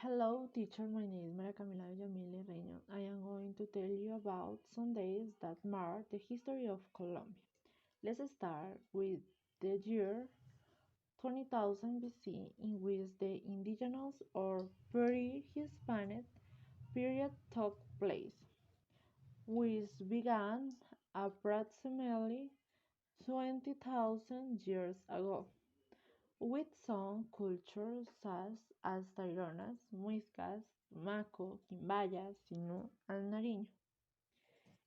Hello, teacher. My name is María Camila Villamil Herreño. I am going to tell you about some days that mark the history of Colombia. Let's start with the year 20,000 BC, in which the indigenous or pre-Hispanic period took place, which began approximately 20,000 years ago, with some cultures such as Taironas, Muiscas, Maco, Quimbaya, Sinu, and Nariño.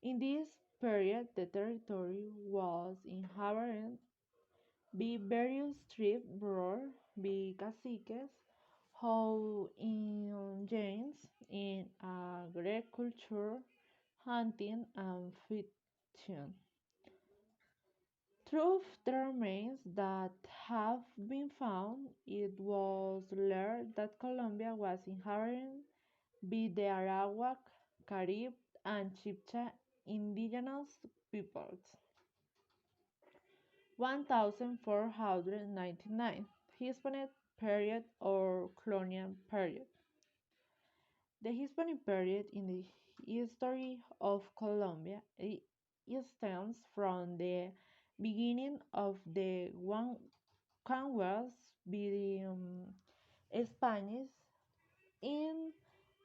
In this period, the territory was inhabited by various tribes ruled by caciques who engaged in agriculture, hunting, and fishing. Through the remains that have been found, it was learned that Colombia was inhabited by the Arawak, Carib, and Chibcha indigenous peoples. 1499 Hispanic period or colonial period. The Hispanic period in the history of Colombia it stems from the beginning of the one conquest by the Spanish in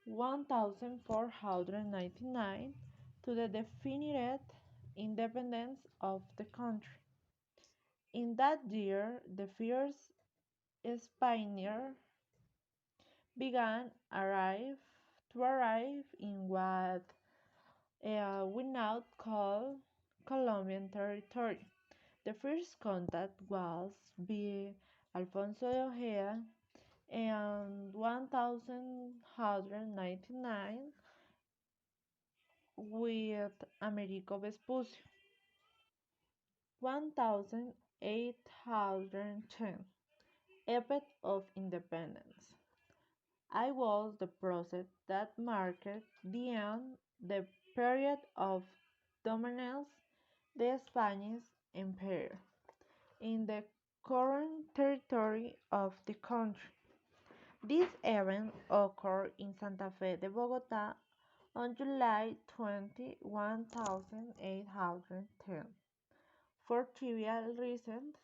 1499 to the definitive independence of the country. In that year, the first Spaniards began arrive in what we now call Colombian territory. The first contact was by Alfonso de Ojeda in 1199 with Americo Vespucci. 1810 Epoch of Independence. I was the process that marked the end the period of dominance the Spanish Empire in the current territory of the country. This event occurred in Santa Fe de Bogota on July 20, 1810. For trivial reasons,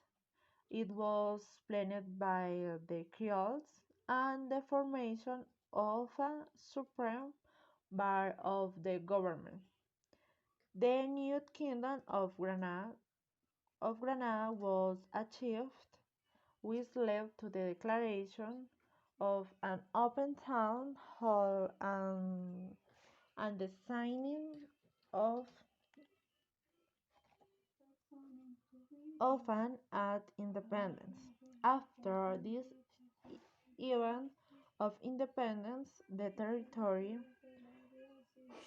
it was planned by the Creoles and the formation of a supreme bar of the government. The new kingdom of Granada was achieved, which led to the declaration of an open town hall and the signing of an act independence. After this event of independence, the territory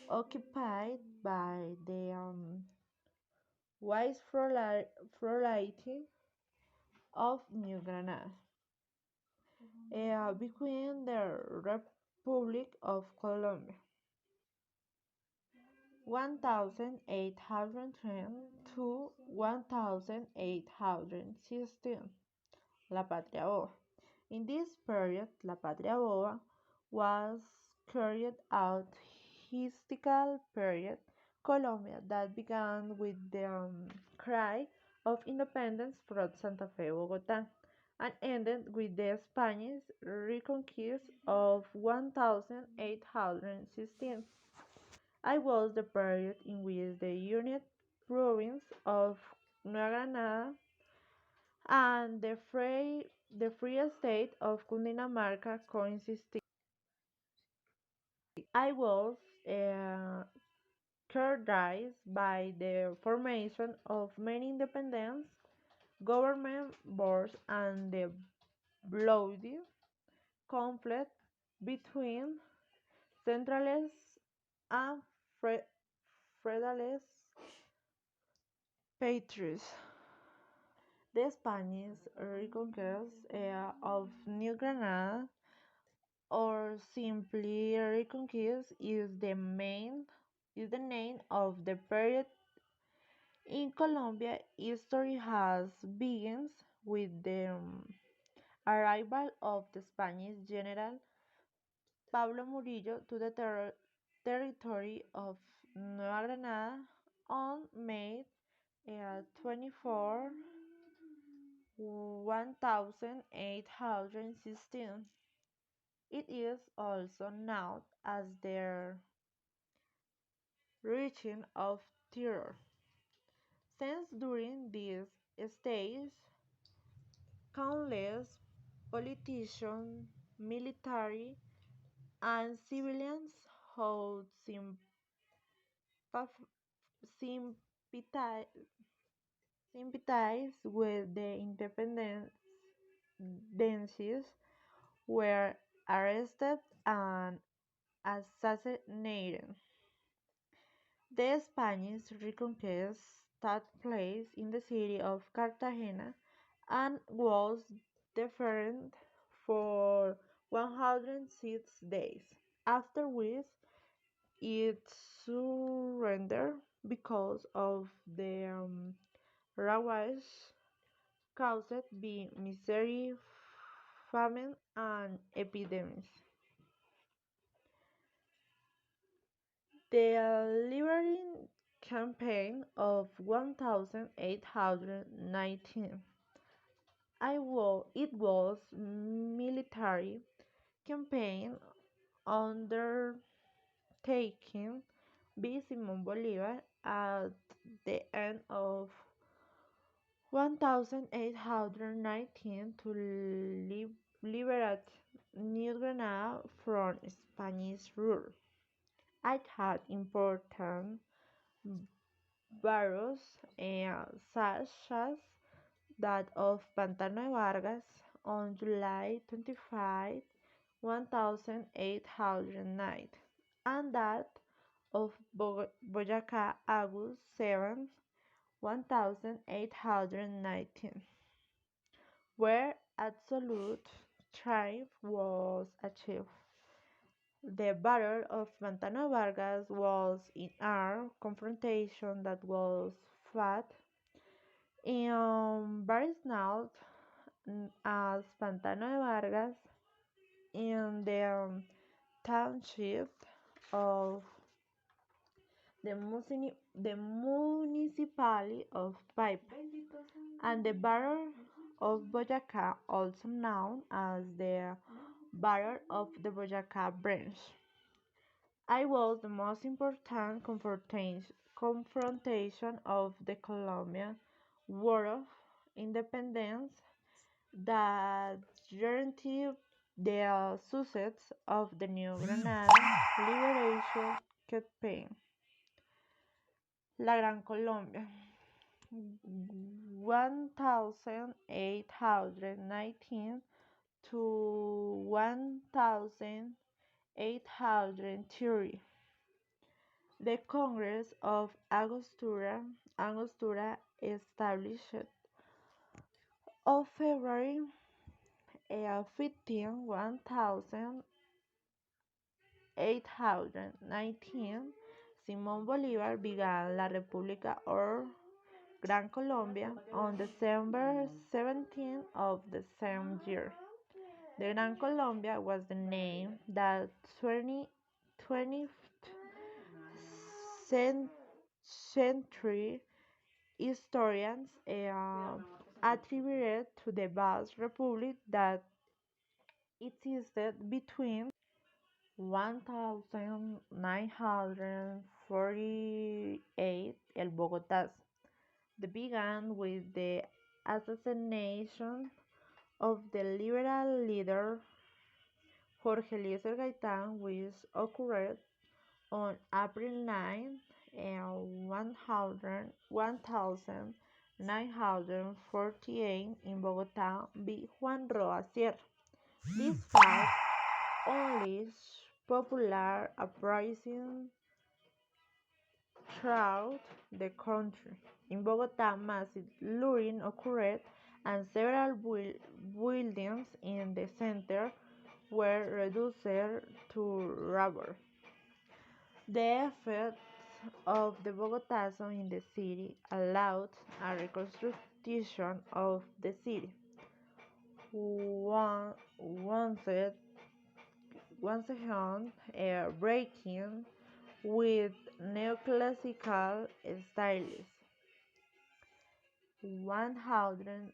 occupied by the viceroyalty of New Granada became the Republic of Colombia. 1810 to 1816. La Patria Boba. In this period, La Patria Boba was carried out historical period Colombia that began with the cry of independence from Santa Fe, Bogota, and ended with the Spanish reconquest of 1816. I was the period in which the United Province of Nueva Granada and the Free State of Cundinamarca coexisted. I was characterized by the formation of many independent government boards and the bloody conflict between centralists and federalist patriots. The Spanish reconquest of New Granada, or simply reconquest, is the name of the period in Colombia. History has begins with the arrival of the Spanish general Pablo Murillo to the territory of Nueva Granada on May 24, 1816. It is also known as the Reign of Terror, since during this stage countless politicians, military, and civilians who sympathized with the independencies were arrested and assassinated. The Spanish reconquest took place in the city of Cartagena and was defended for 106 days, after which it surrendered because of the ravage caused by misery, famine, and epidemics. The liberating campaign of 1819. It was military campaign undertaken by Simón Bolívar at the end of 1819 to liberate New Granada from Spanish rule. It had important battles such as that of Pantano de Vargas on July 25, 1809, and that of Boyacá August 7, 1819, where absolute triumph was achieved. The Battle of Pantano Vargas was an armed confrontation that was fought in various known as Pantano de Vargas in the township of the municipality of Paipa, and the Battle of Boyacá, also known as the Battle of the Boyacá Branch. I was the most important confrontation of the Colombian War of Independence that guaranteed the success of the New Granada Liberation Campaign. La Gran Colombia, 1819 to 1830. The Congress of Angostura established on February 15, 1819, Simón Bolívar began La República or Gran Colombia on December 17 of the same year. The Gran Colombia was the name that 20th century historians attributed to the vast republic that existed between 1948 El Bogotá. They began with the assassination of the liberal leader Jorge Eliezer Gaitán, which occurred on April 9, 1948 in Bogotá by Juan Roa Sierra. This fact unleashed popular uprising throughout the country. In Bogotá, massive looting occurred and several buildings in the center were reduced to rubble. The effects of the Bogotazo in the city allowed a reconstruction of the city. Once once again breaking with neoclassical styles. 100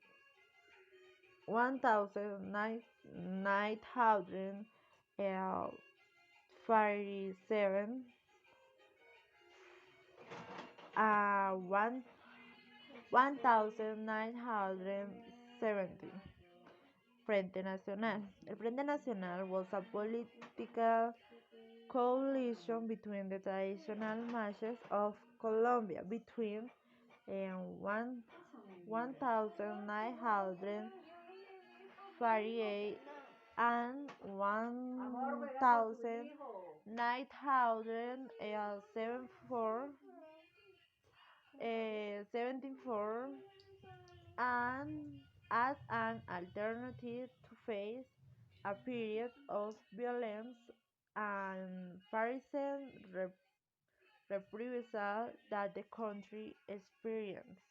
1947 one 1970 Frente Nacional. El Frente Nacional was a political coalition between the traditional masses of Colombia between one 1948 and 1974 and as an alternative to face a period of violence and partisan reprisal that the country experienced.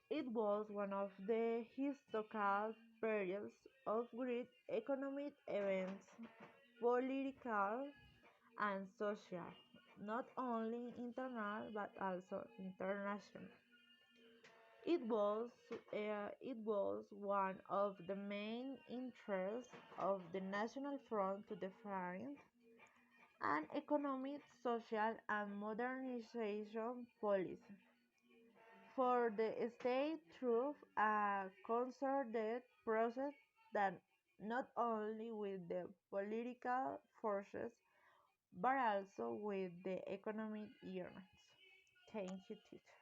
It was one of the historical periods of great economic events, political and social, not only internal but also international. It was one of the main interests of the National Front to define an economic, social, and modernization policy for the state through a concerted process that not only with the political forces but also with the economic units. Thank you, teacher.